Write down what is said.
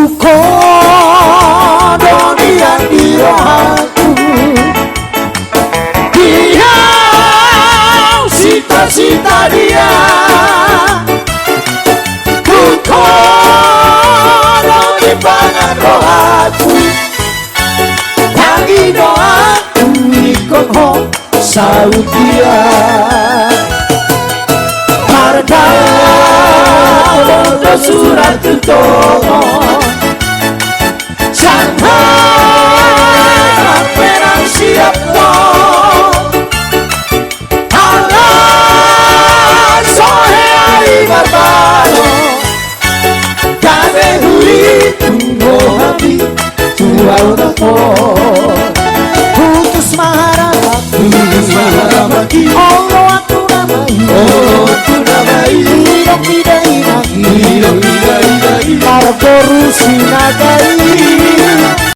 duka donian di rohaku dia cita-cita dia duka doni pangan rohaku tangi doaku ikut ho saut dia harga bodo surat tutono sangat perang siap no alat sohe ari barbaro kabe huri tunggu hati tua udapo putus maharamaki Allah aku namai hidup tidak inang harap korusi nagai